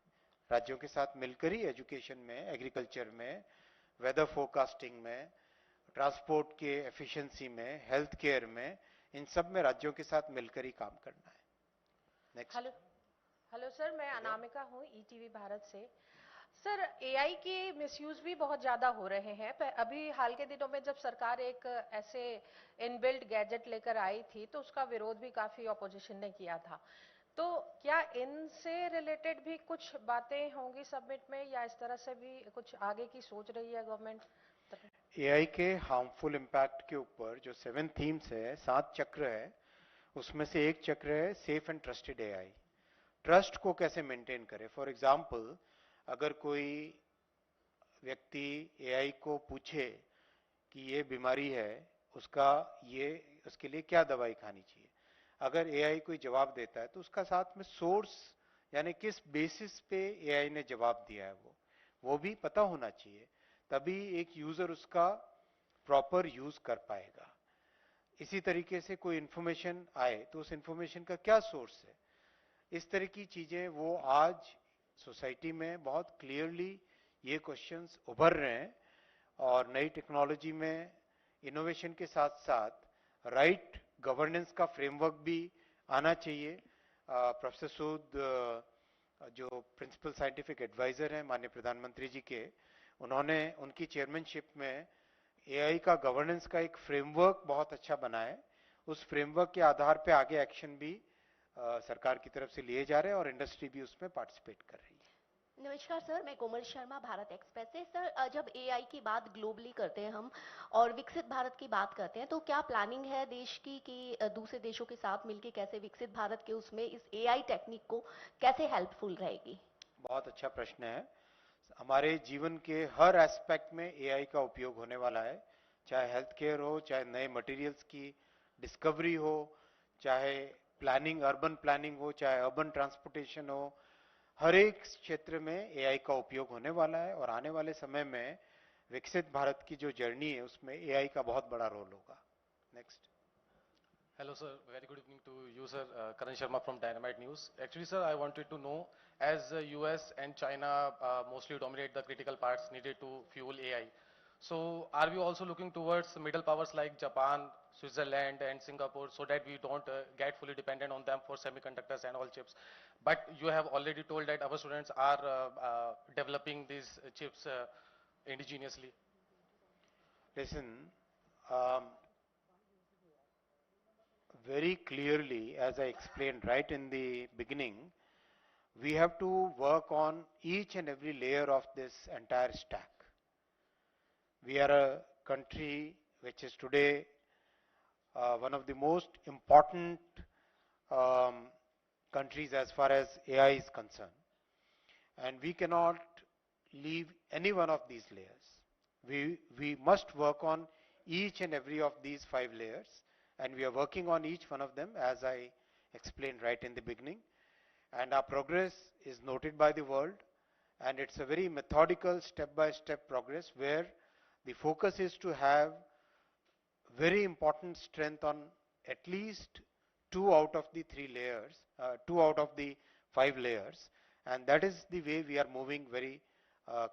राज्यों के साथ मिलकर ही एजुकेशन में, एग्रीकल्चर में, वेदर फोरकास्टिंग में, ट्रांसपोर्ट के एफिशिएंसी में, हेल्थ केयर में, इन सब में राज्यों के साथ मिलकर ही काम करना है। नेक्स्ट। हेलो सर, मैं अनामिका हूँ ईटीवी भारत से। सर, एआई के मिसयूज भी बहुत ज्यादा हो रहे हैं। अभी हाल के दिनों में जब सरकार एक ऐसे इनबिल्ट गैजेट लेकर आई थी तो उसका विरोध भी काफी ऑपोजिशन ने किया था। तो क्या इनसे रिलेटेड भी कुछ बातें होंगी सबमिट में, या इस तरह से भी कुछ आगे की सोच रही है गवर्नमेंट? एआई के हार्मफुल इम्पैक्ट के ऊपर जो 7 थीम्स है, 7 चक्र है, उसमें से एक चक्र है safe and trusted AI. Trust को कैसे मेंटेन करें? फॉर एग्जाम्पल, अगर कोई व्यक्ति एआई को पूछे कि ये बीमारी है, उसके लिए क्या दवाई खानी चाहिए, अगर एआई कोई जवाब देता है तो उसका साथ में सोर्स, यानी किस बेसिस पे एआई ने जवाब दिया है वो भी पता होना चाहिए, तभी एक यूजर उसका प्रॉपर यूज कर पाएगा। इसी तरीके से कोई इंफॉर्मेशन आए तो उस इंफॉर्मेशन का क्या सोर्स है, इस तरह की चीजें वो आज सोसाइटी में बहुत क्लियरली ये क्वेश्चंस उभर रहे हैं। और नई टेक्नोलॉजी में इनोवेशन के साथ साथ राइट गवर्नेंस का फ्रेमवर्क भी आना चाहिए। प्रोफेसर सूद जो प्रिंसिपल साइंटिफिक एडवाइजर हैं माननीय प्रधानमंत्री जी के, उन्होंने उनकी चेयरमैनशिप में एआई का गवर्नेंस का एक फ्रेमवर्क बहुत अच्छा बना है। उस फ्रेमवर्क के आधार पे आगे एक्शन भी सरकार की तरफ से लिए जा रहे हैं और इंडस्ट्री भी उसमें पार्टिसिपेट कर रही है। नमस्कार सर, मैं कोमल शर्मा, भारत एक्सप्रेस से। सर, जब एआई की बात ग्लोबली करते हैं हम और विकसित भारत की बात करते हैं, तो क्या प्लानिंग है देश की कि दूसरे देशों के साथ मिलकर कैसे विकसित भारत के उसमें इस एआई टेक्निक को कैसे हेल्पफुल रहेगी? बहुत अच्छा प्रश्न है। हमारे जीवन के हर एस्पेक्ट में एआई का उपयोग होने वाला है, चाहे हेल्थ केयर हो, चाहे नए मटेरियल्स की डिस्कवरी हो, चाहे प्लानिंग, अर्बन प्लानिंग हो, चाहे अर्बन ट्रांसपोर्टेशन हो, हर एक क्षेत्र में एआई का उपयोग होने वाला है और आने वाले समय में विकसित भारत की जो जर्नी है उसमें एआई का बहुत बड़ा रोल होगा. Next. Hello, sir. Very good evening to you, sir. Karan Sharma from Dynamite News. Actually, sir, I wanted to know, as US and China mostly dominate the critical parts needed to fuel AI, so are we also looking towards middle powers like Japan, Switzerland, and Singapore, so that we don't get fully dependent on them for semiconductors and all chips? But you have already told that our students are developing these chips indigenously. Listen, very clearly, as I explained right in the beginning, we have to work on each and every layer of this entire stack. We are a country which is today one of the most important countries as far as AI is concerned. And we cannot leave any one of these layers. We must work on each and every of these 5 layers, and we are working on each one of them as I explained right in the beginning. And our progress is noted by the world, and it's a very methodical step-by-step progress where the focus is to have very important strength on at least 2 out of the 3 layers, 2 out of the 5 layers, and that is the way we are moving very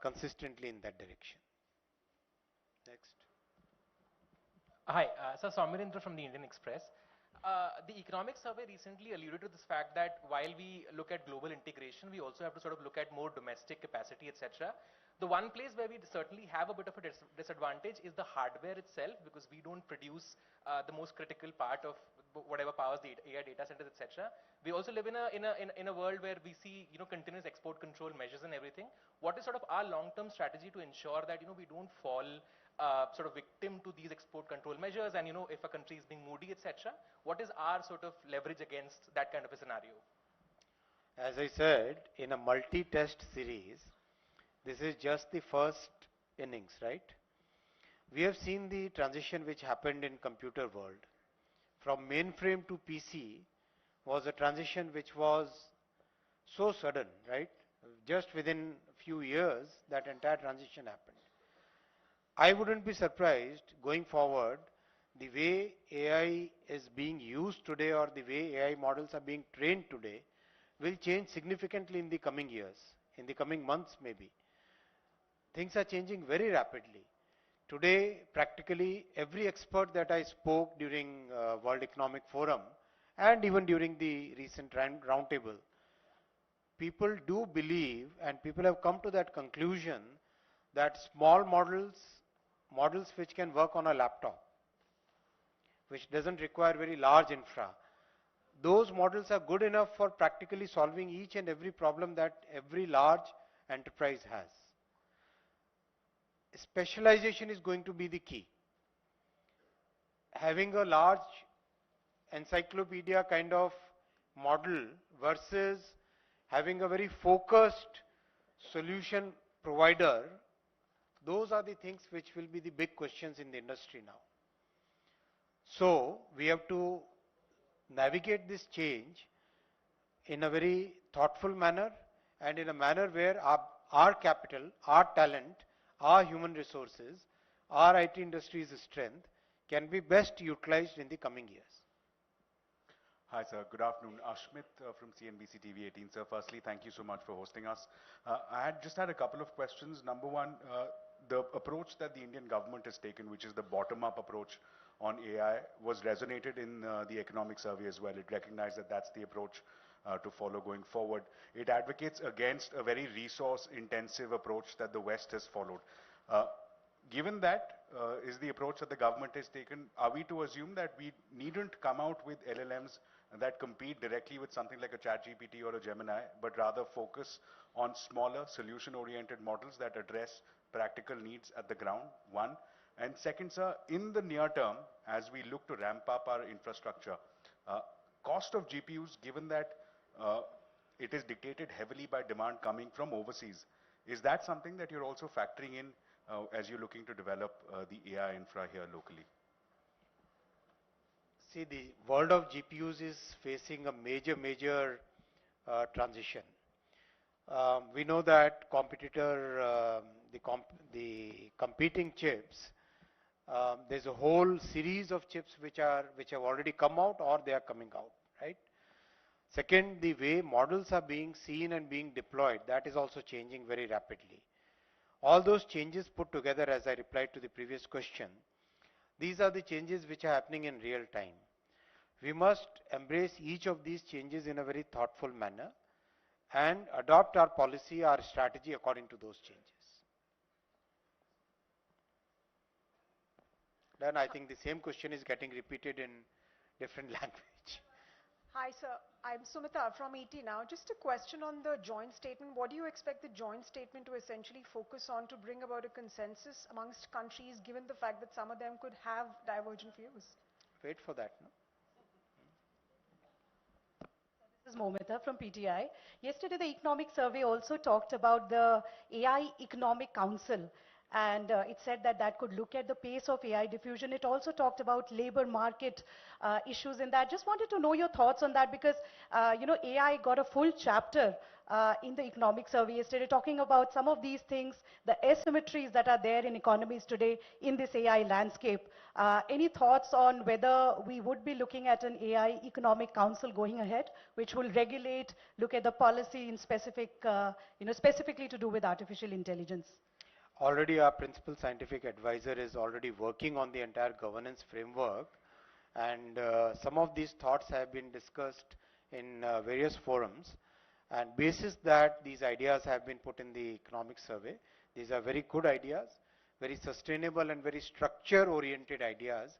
consistently in that direction. Next. Hi, sir, Somirendra from the Indian Express. The economic survey recently alluded to this fact that while we look at global integration, we also have to sort of look at more domestic capacity, etc. The one place where we certainly have a bit of a disadvantage is the hardware itself, because we don't produce the most critical part of whatever powers the AI data centers, etc. We also live in a world where we see continuous export control measures and everything. What is sort of our long-term strategy to ensure that we don't fall sort of victim to these export control measures, and if a country is being moody, etc. What is our sort of leverage against that kind of a scenario? As I said, in a multi-test series, this is just the first innings, right? We have seen the transition which happened in computer world. From mainframe to PC was a transition which was so sudden, right? Just within a few years, that entire transition happened. I wouldn't be surprised going forward, the way AI is being used today or the way AI models are being trained today will change significantly in the coming years, in the coming months maybe. Things are changing very rapidly. Today, practically every expert that I spoke during World Economic Forum and even during the recent roundtable, people do believe, and people have come to that conclusion, that small models which can work on a laptop, which doesn't require very large infra, those models are good enough for practically solving each and every problem that every large enterprise has. Specialization is going to be the key. Having a large encyclopedia kind of model versus having a very focused solution provider, those are the things which will be the big questions in the industry now. So we have to navigate this change in a very thoughtful manner and in a manner where our capital, our talent, our human resources, our IT industry's strength can be best utilized in the coming years. Hi, sir. Good afternoon. Ashmit from CNBC TV 18. Sir, firstly, thank you so much for hosting us. I just had a couple of questions. Number one, the approach that the Indian government has taken, which is the bottom-up approach on AI, was resonated in the economic survey as well. It recognized that that's the approach to follow going forward. It advocates against a very resource-intensive approach that the West has followed. Given that is the approach that the government has taken, are we to assume that we needn't come out with LLMs that compete directly with something like a ChatGPT or a Gemini, but rather focus on smaller, solution-oriented models that address practical needs at the ground, one? And second, sir, in the near term, as we look to ramp up our infrastructure, cost of GPUs, given that it is dictated heavily by demand coming from overseas, is that something that you're also factoring in as you're looking to develop the AI infra here locally? See, the world of GPUs is facing a major transition. We know that the competing chips, there's a whole series of chips which have already come out or they are coming out, right? Second, the way models are being seen and being deployed, that is also changing very rapidly. All those changes put together, as I replied to the previous question, these are the changes which are happening in real time. We must embrace each of these changes in a very thoughtful manner and adopt our policy, our strategy according to those changes. Then I think the same question is getting repeated in different language. Hi, sir. I'm Sumita from ET now. Just a question on the joint statement. What do you expect the joint statement to essentially focus on to bring about a consensus amongst countries, given the fact that some of them could have divergent views? Wait for that, no? This is Momita from PTI. Yesterday, the economic survey also talked about the AI Economic Council, and it said that that could look at the pace of AI diffusion. It also talked about labor market issues in that. Just wanted to know your thoughts on that because, AI got a full chapter in the economic survey yesterday talking about some of these things, the asymmetries that are there in economies today in this AI landscape. Any thoughts on whether we would be looking at an AI Economic Council going ahead, which will regulate, look at the policy in specific, specifically to do with artificial intelligence? Already our principal scientific advisor is already working on the entire governance framework, and some of these thoughts have been discussed in various forums, and basis that these ideas have been put in the economic survey. These are very good ideas, very sustainable and very structure oriented ideas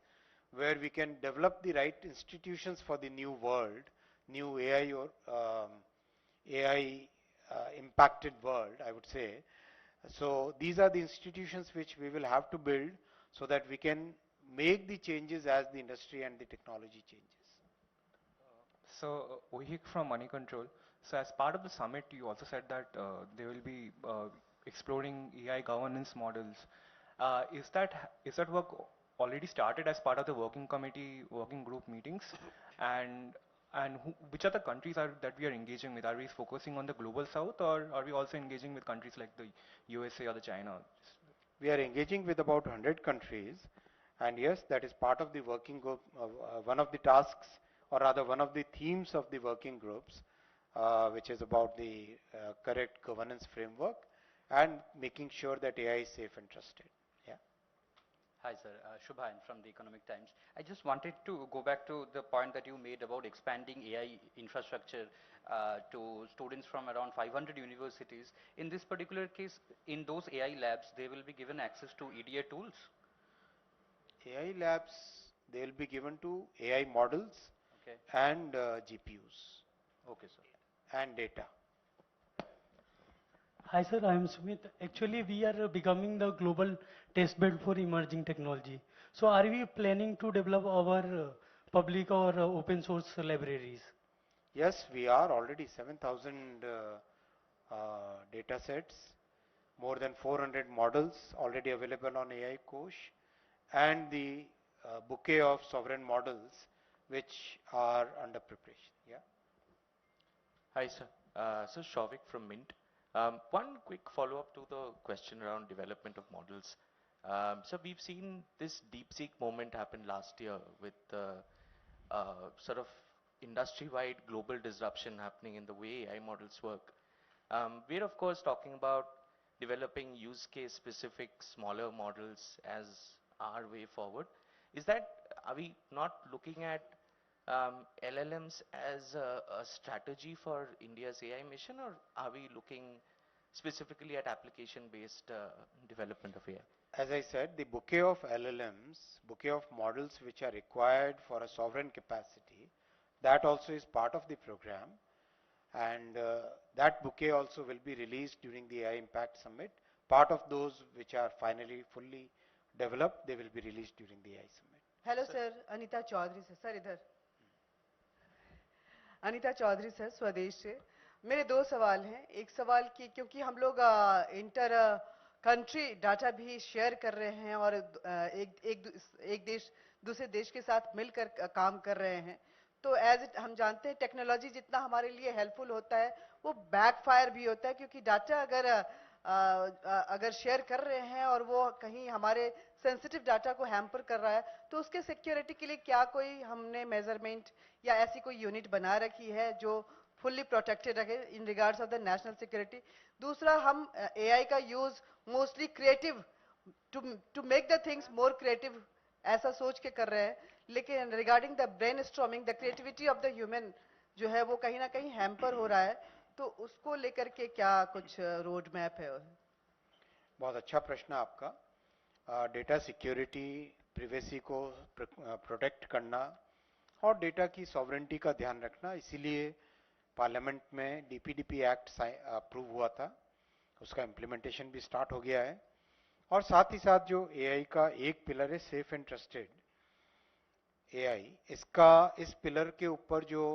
where we can develop the right institutions for the new world, new AI or AI impacted world, I would say. So these are the institutions which we will have to build so that we can make the changes as the industry and the technology changes. So Ohik from Money Control. So as part of the summit, you also said that they will be exploring AI governance models. Is that work already started as part of the working group meetings? And which are the countries that we are engaging with? Are we focusing on the global south, or are we also engaging with countries like the USA or the China? We are engaging with about 100 countries, and yes, that is part of the working group. One of the tasks, or rather one of the themes of the working groups, which is about the correct governance framework and making sure that AI is safe and trusted. Yeah. Hi, sir. Shubhan from the Economic Times. I just wanted to go back to the point that you made about expanding AI infrastructure to students from around 500 universities. In this particular case, in those AI labs, they will be given access to EDA tools? AI labs, they will be given to AI models and GPUs. Okay, sir. And data. Hi sir, I am Sumit. Actually, we are becoming the global test bed for emerging technology. So are we planning to develop our public or open source libraries? Yes, we are already 7,000 data sets, more than 400 models already available on AI Kosh, and the bouquet of sovereign models which are under preparation. Yeah. Hi, sir. So Shavik from Mint. One quick follow-up to the question around development of models. So we've seen this DeepSeek moment happen last year with sort of industry-wide global disruption happening in the way AI models work. We're of course talking about developing use case specific smaller models as our way forward. Are we not looking at LLMs as a strategy for India's AI mission, or are we looking specifically at application-based development of AI? As I said, the bouquet of LLMs, bouquet of models which are required for a sovereign capacity, that also is part of the program, and that bouquet also will be released during the AI Impact Summit. Part of those which are finally fully developed, they will be released during the AI Summit. Hello sir, Anita Chaudhary sir, idhar. Anita Chaudhary sir स्वदेश से मेरे दो सवाल हैं। एक सवाल कि क्योंकि हम लोग इंटर कंट्री डाटा भी शेयर कर रहे हैं और एक देश दूसरे देश के साथ मिलकर काम कर रहे हैं, तो हम जानते हैं टेक्नोलॉजी जितना हमारे लिए हेल्पफुल होता है वो बैकफायर भी होता है, क्योंकि डाटा अगर शेयर कर रहे हैं और वो कहीं हमारे सेंसिटिव डाटा को हैम्पर कर रहा है, तो उसके सिक्योरिटी के लिए क्या कोई हमने मेजरमेंट या ऐसी कोई यूनिट बना रखी है जो फुल्ली प्रोटेक्टेड रखे in regards of the national security? दूसरा, हम एआई का use mostly creative to make the things more creative ऐसा सोच के कर रहे हैं, लेकिन regarding the brainstorming, the creativity of the human जो है वो कहीं ना कहीं हैम्पर हो रहा है, तो उसको लेकर के क्या कुछ रोड मैप है? बहुत अच्छा प्रश्न आपका। डेटा सिक्योरिटी, प्रिवेसी को प्रोटेक्ट करना और डेटा की सॉवरेंटी का ध्यान रखना, इसीलिए पार्लियामेंट में डीपीडीपी एक्ट अप्रूव हुआ था, उसका इम्प्लीमेंटेशन भी स्टार्ट हो गया है। और साथ ही साथ जो एआई का एक पिलर है सेफ एंड ट्रस्टेड एआई, इस पिलर के ऊपर जो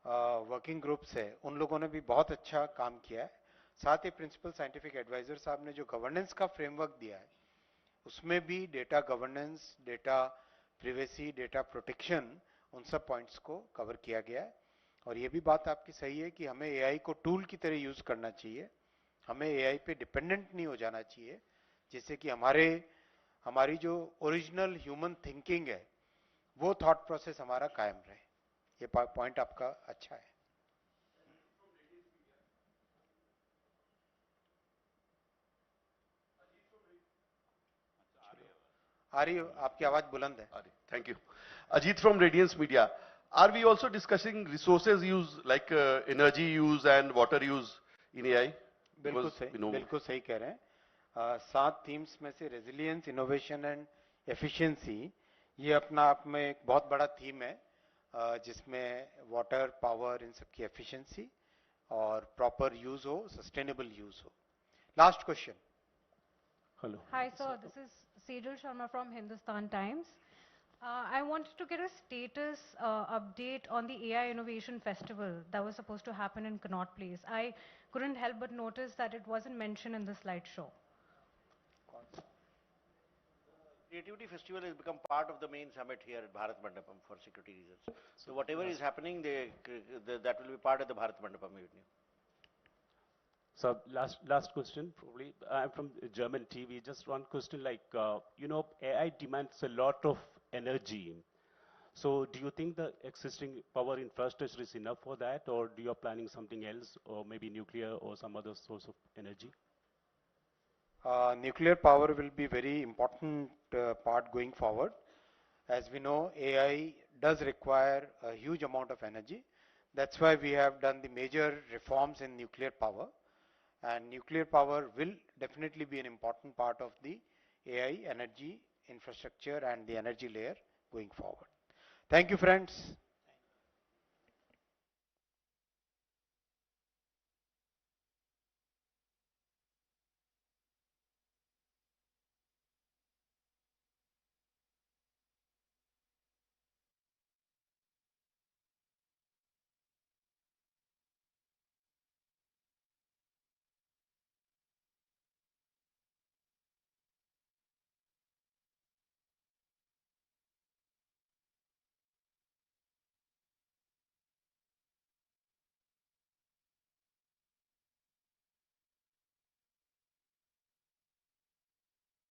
वर्किंग ग्रुप्स है उन लोगों ने भी बहुत अच्छा काम किया है। साथ ही प्रिंसिपल साइंटिफिक एडवाइजर साहब ने जो गवर्नेंस का फ्रेमवर्क दिया है उसमें भी data governance, data privacy, data protection, उन सब पॉइंट्स को कवर किया गया है। और ये भी बात आपकी सही है कि हमें एआई को टूल की तरह यूज करना चाहिए, हमें एआई पे डिपेंडेंट नहीं हो जाना चाहिए, जिससे कि हमारी जो ओरिजिनल ह्यूमन थिंकिंग है वो थॉट प्रोसेस हमारा कायम रहे। ये पॉइंट आपका अच्छा है। आ रही, आपकी आवाज बुलंद है। Thank you. Ajit from Radiance Media. Are we also discussing resources use like energy use and water use in AI? बिल्कुल सही कह रहे हैं। 7 थीम्स में से रेजिलियंस, इनोवेशन एंड एफिशिएंसी, ये अपना आप में एक बहुत बड़ा थीम है, जिसमें वाटर, पावर, इन सब की एफिशिएंसी और प्रॉपर यूज हो, सस्टेनेबल यूज हो। Last question. Hello. Hi, sir. This is Sejal Sharma from Hindustan Times. I wanted to get a status update on the AI Innovation Festival that was supposed to happen in Connaught Place. I couldn't help but notice that it wasn't mentioned in the slideshow. Creativity Festival has become part of the main summit here at Bharat Mandapam for security reasons. So whatever is happening, that will be part of the Bharat Mandapam evening. So last question, probably. I'm from German TV. Just one question, like, AI demands a lot of energy. So do you think the existing power infrastructure is enough for that, or do you are planning something else, or maybe nuclear or some other source of energy? Nuclear power will be very important part going forward. As we know, AI does require a huge amount of energy. That's why we have done the major reforms in nuclear power. And nuclear power will definitely be an important part of the AI energy infrastructure and the energy layer going forward. Thank you, friends.